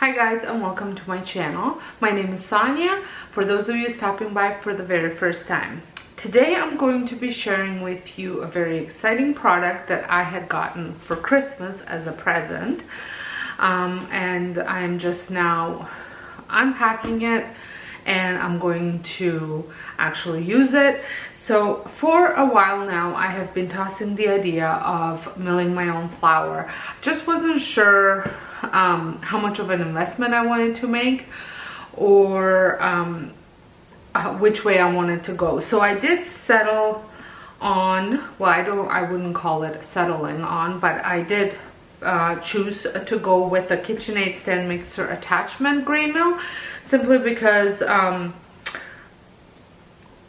Hi guys, and welcome to my channel. My name is Sonja, for those of you stopping by for the very first time. Today I'm going to be sharing with you a very exciting product that I had gotten for Christmas as a present. And I'm just now unpacking it and I'm going to actually use it. So for a while now I have been tossing the idea of milling my own flour. Just wasn't sure how much of an investment I wanted to make, or which way I wanted to go. So I did settle on, well, I wouldn't call it settling on, but I did choose to go with the Kitchenaid stand mixer attachment grain mill, simply because I'm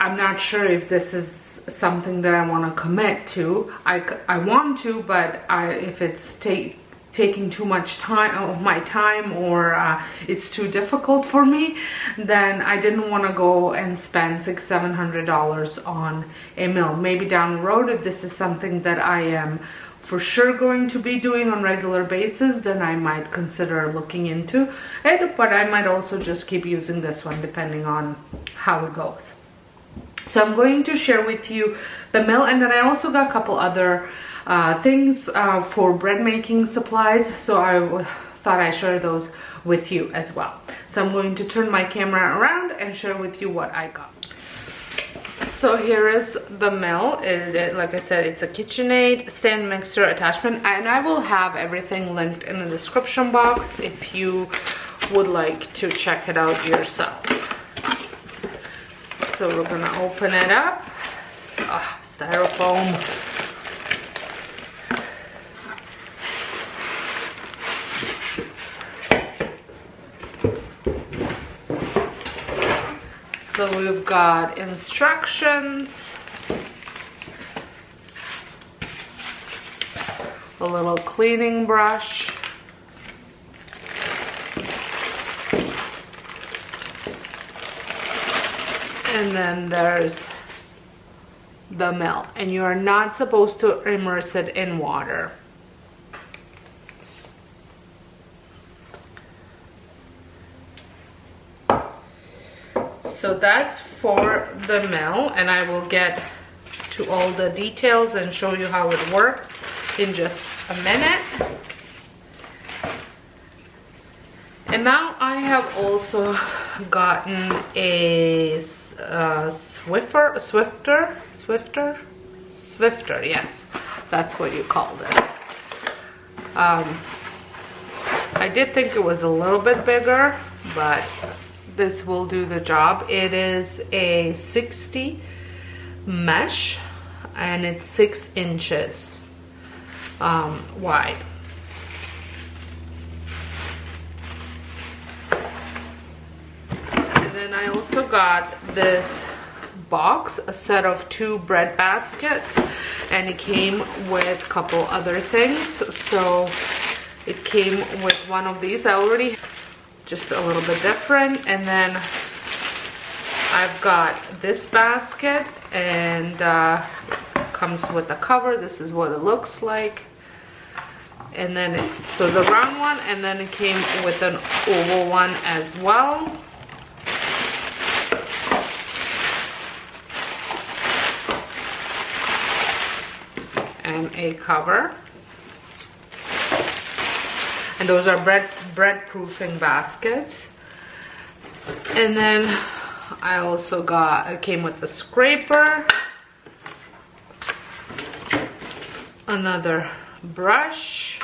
not sure if this is something that I want to commit to. I want to, but if it's taking too much time of my time, or it's too difficult for me, then I didn't want to go and spend $600–700 on a mill. Maybe down the road, if this is something that I am for sure going to be doing on a regular basis, then I might consider looking into it, but I might also just keep using this one depending on how it goes. So I'm going to share with you the mill, and then I also got a couple other things for bread making supplies, so I thought I'd share those with you as well. So I'm going to turn my camera around and share with you what I got. So here is the mill. Like I said, it's a Kitchenaid stand mixer attachment, and I will have everything linked in the description box if you would like to check it out yourself. So we're gonna open it up. Styrofoam. So we've got instructions, a little cleaning brush, and then there's the mill. And you are not supposed to immerse it in water. So that's for the mill, and I will get to all the details and show you how it works in just a minute. And now I have also gotten a Swifter, yes, that's what you call this. I did think it was a little bit bigger, but this will do the job. It is a 60 mesh, and it's 6 inches wide. And then I also got this box, a set of 2 bread baskets, and it came with a couple other things. So it came with one of these. I already just a little bit different, and then I've got this basket, and comes with a cover. This is what it looks like. And then so the round one, and then it came with an oval one as well. And a cover. And those are bread proofing baskets. And then I also it came with a scraper, another brush,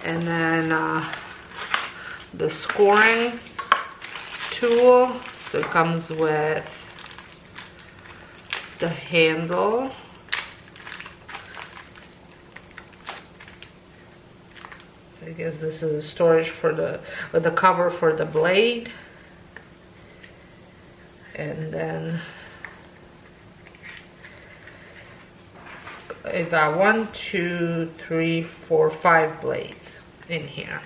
and then the scoring tool. So it comes with the handle, I guess this is the storage for the cover for the blade. And then I got 1, 2, 3, 4, 5 blades in here.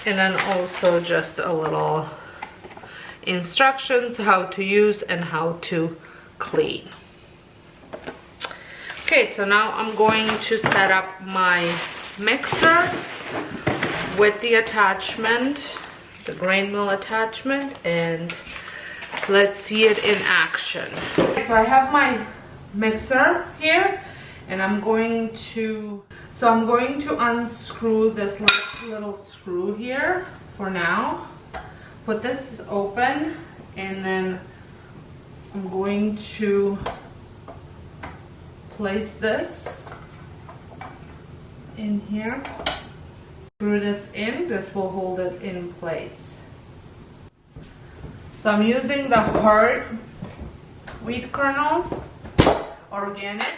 And then also just a little instructions how to use and how to clean. Okay, so now I'm going to set up my mixer with the attachment, the grain mill attachment, and let's see it in action. So I have my mixer here, and I'm going to unscrew this little screw here for now. Put this open, and then I'm going to place this in here. Screw this in, this will hold it in place. So I'm using the hard wheat kernels, organic.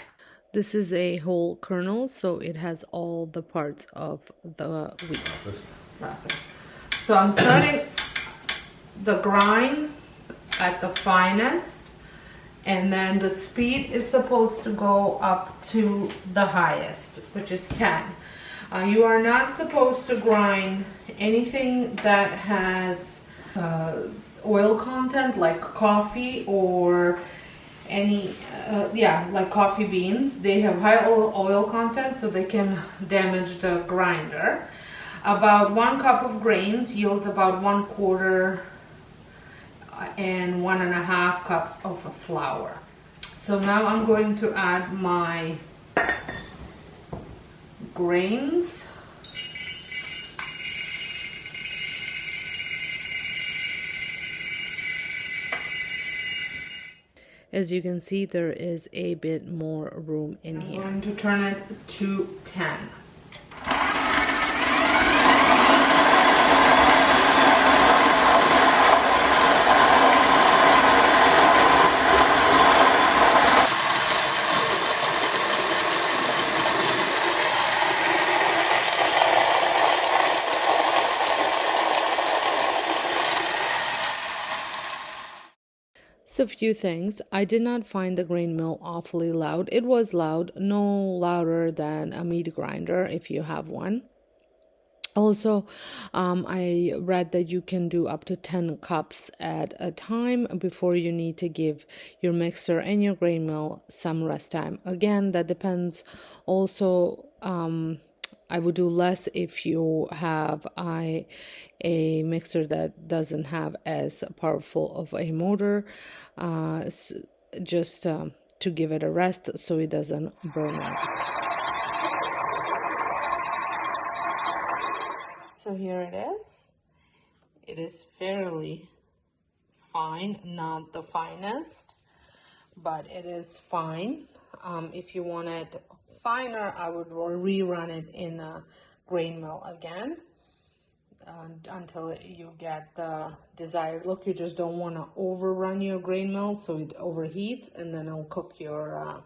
This is a whole kernel, so it has all the parts of the wheat. So I'm starting the grind at the finest, and then the speed is supposed to go up to the highest, which is 10. You are not supposed to grind anything that has oil content, like coffee or any, like coffee beans. They have high oil content, so they can damage the grinder. About 1 cup of grains yields about 1/4 and 1.5 cups of flour. So now I'm going to add my grains. As you can see, there is a bit more room in here. I'm going to turn it to 10. So a few things. I did not find the grain mill awfully loud. It was loud, no louder than a meat grinder if you have one. Also, I read that you can do up to 10 cups at a time before you need to give your mixer and your grain mill some rest time. Again, that depends. Also, I would do less if you have a mixer that doesn't have as powerful of a motor, just to give it a rest so it doesn't burn out. So here it is. It is fairly fine, not the finest, but it is fine. If you want it finer, I would rerun it in a grain mill again until you get the desired look. You just don't want to overrun your grain mill so it overheats, and then it'll cook your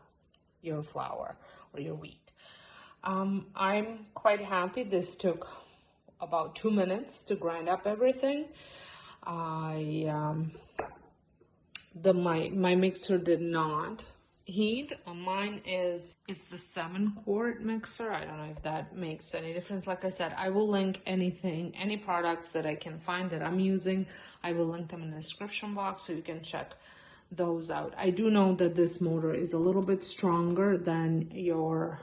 flour or your wheat. I'm quite happy. This took about 2 minutes to grind up everything. My mixer did not heat. Mine it's the 7-quart mixer. I don't know if that makes any difference. Like I said, I will link any products that I can find that I'm using. I will link them in the description box so you can check those out. I do know that this motor is a little bit stronger than your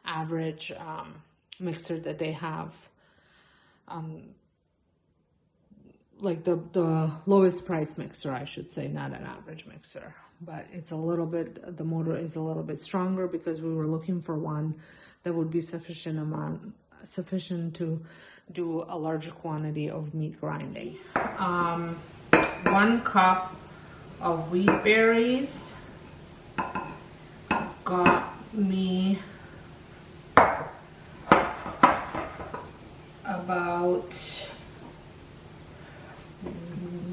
average mixer that they have. Like the lowest price mixer, I should say, not an average mixer, but it's a little bit, the motor is a little bit stronger because we were looking for one that would be sufficient to do a larger quantity of meat grinding. 1 cup of wheat berries got me about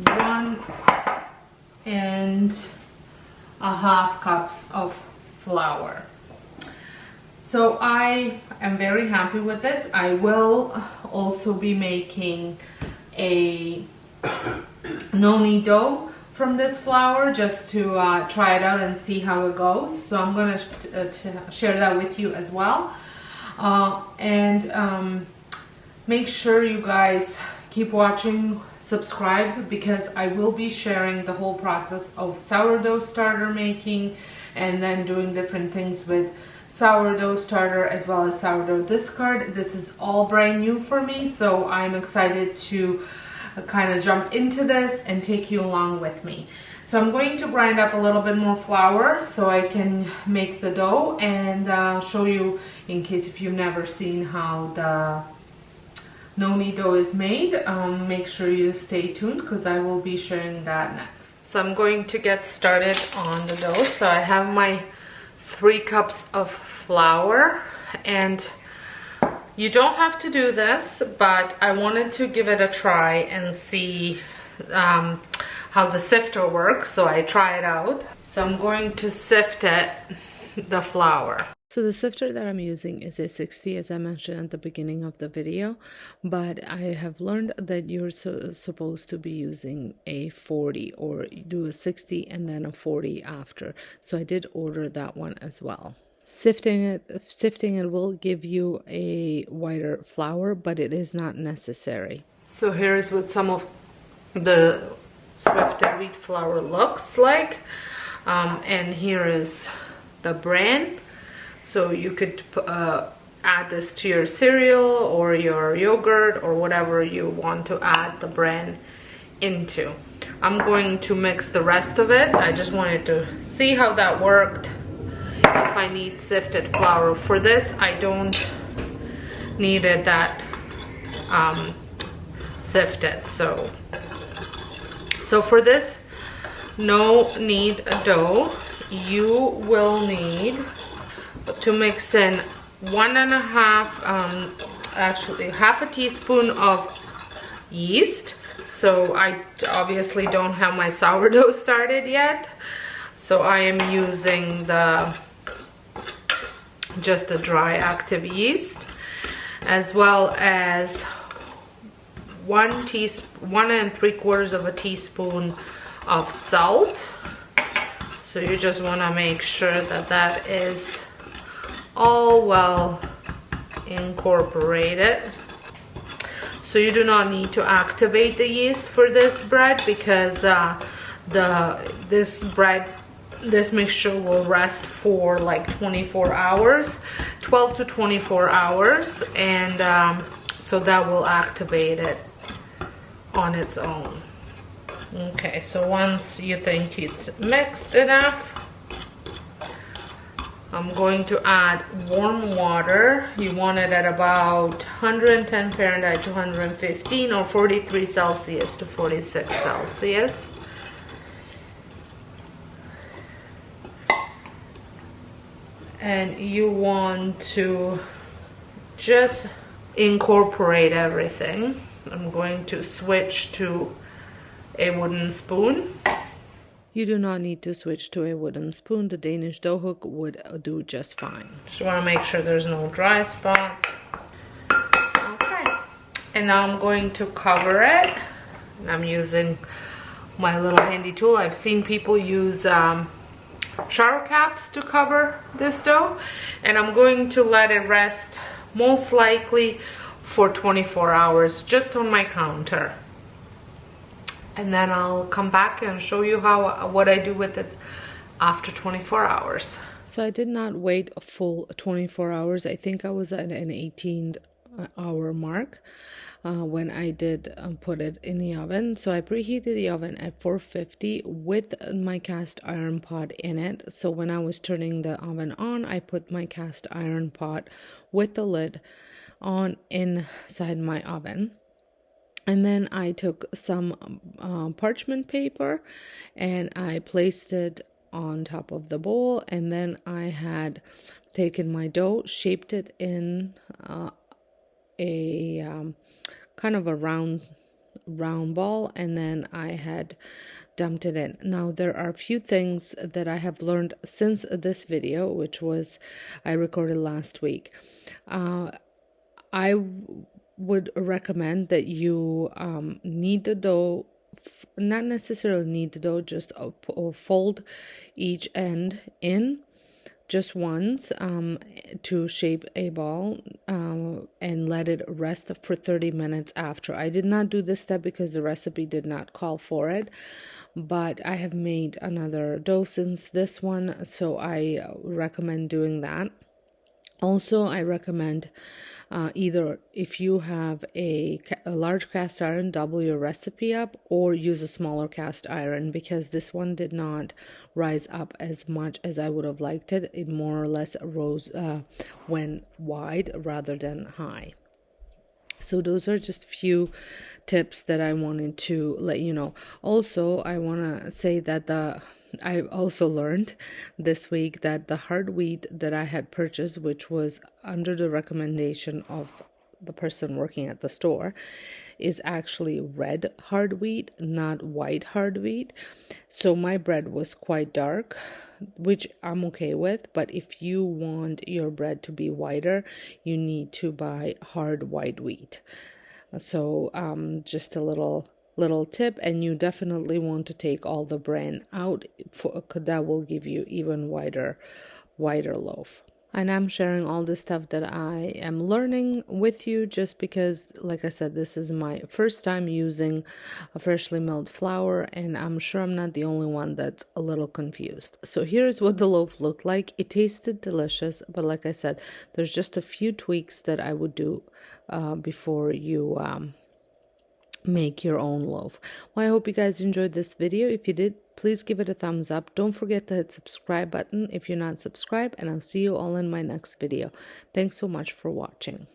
1.5 cups of flour. So I am very happy with this. I will also be making a noni dough from this flour just to try it out and see how it goes. So I'm gonna share that with you as well. Make sure you guys keep watching, subscribe, because I will be sharing the whole process of sourdough starter making and then doing different things with sourdough starter as well as sourdough discard. This is all brand new for me, so I'm excited to kind of jump into this and take you along with me. So I'm going to grind up a little bit more flour so I can make the dough, and show you, in case if you've never seen how the no-knead dough is made. Make sure you stay tuned because I will be sharing that next. So I'm going to get started on the dough. So I have my 3 cups of flour, and you don't have to do this, but I wanted to give it a try and see how the sifter works, so I try it out. So I'm going to sift the flour. So the sifter that I'm using is a 60, as I mentioned at the beginning of the video, but I have learned that you're supposed to be using a 40, or do a 60 and then a 40 after. So I did order that one as well. Sifting it will give you a whiter flour, but it is not necessary. So here's what some of the sifted wheat flour looks like, and here is the bran. So you could add this to your cereal or your yogurt or whatever you want to add the bran into. I'm going to mix the rest of it. I just wanted to see how that worked. If I need sifted flour for this, I don't need it that sifted. So for this no-knead dough, you will need to mix in 1.5, actually half a teaspoon of yeast. So I obviously don't have my sourdough started yet, so I am using just the dry active yeast, as well as 1 3/4 of a teaspoon of salt. So you just want to make sure that that is all well incorporated. So you do not need to activate the yeast for this bread, because this mixture will rest for like 24 hours, 12 to 24 hours, and so that will activate it on its own. Okay, so once you think it's mixed enough, I'm going to add warm water. You want it at about 110 Fahrenheit to 115, or 43 Celsius to 46 Celsius. And you want to just incorporate everything. I'm going to switch to a wooden spoon. You do not need to switch to a wooden spoon. The Danish dough hook would do just fine. Just want to make sure there's no dry spot. Okay. And now I'm going to cover it. I'm using my little handy tool. I've seen people use shower caps to cover this dough, and I'm going to let it rest most likely for 24 hours just on my counter, and then I'll come back and show you what I do with it after 24 hours. So I did not wait a full 24 hours. I think I was at an 18-hour mark when I did put it in the oven. So I preheated the oven at 450 with my cast iron pot in it. So when I was turning the oven on, I put my cast iron pot with the lid on inside my oven. And then I took some parchment paper and I placed it on top of the bowl, and then I had taken my dough, shaped it in a kind of a round ball, and then I had dumped it in. Now there are a few things that I have learned since this video, which was I recorded last week. I would recommend that you knead the dough, not necessarily knead the dough, just fold each end in just once to shape a ball and let it rest for 30 minutes after. I did not do this step because the recipe did not call for it, but I have made another dough since this one, so I recommend doing that. Also, I recommend either if you have a large cast iron, double your recipe up, or use a smaller cast iron, because this one did not rise up as much as I would have liked it. It more or less rose, went wide rather than high. So those are just few tips that I wanted to let you know. Also, I want to say that I also learned this week that the hard wheat that I had purchased, which was under the recommendation of the person working at the store, is actually red hard wheat, not white hard wheat. So my bread was quite dark, which I'm okay with, but if you want your bread to be whiter, you need to buy hard white wheat. So just a little tip, and you definitely want to take all the bran out, that will give you even whiter loaf. And I'm sharing all this stuff that I am learning with you just because, like I said, this is my first time using a freshly milled flour, and I'm sure I'm not the only one that's a little confused. So here's what the loaf looked like. It tasted delicious, but like I said, there's just a few tweaks that I would do before you make your own loaf. Well, I hope you guys enjoyed this video. If you did, please give it a thumbs up. Don't forget to hit subscribe button if you're not subscribed, and I'll see you all in my next video. Thanks so much for watching.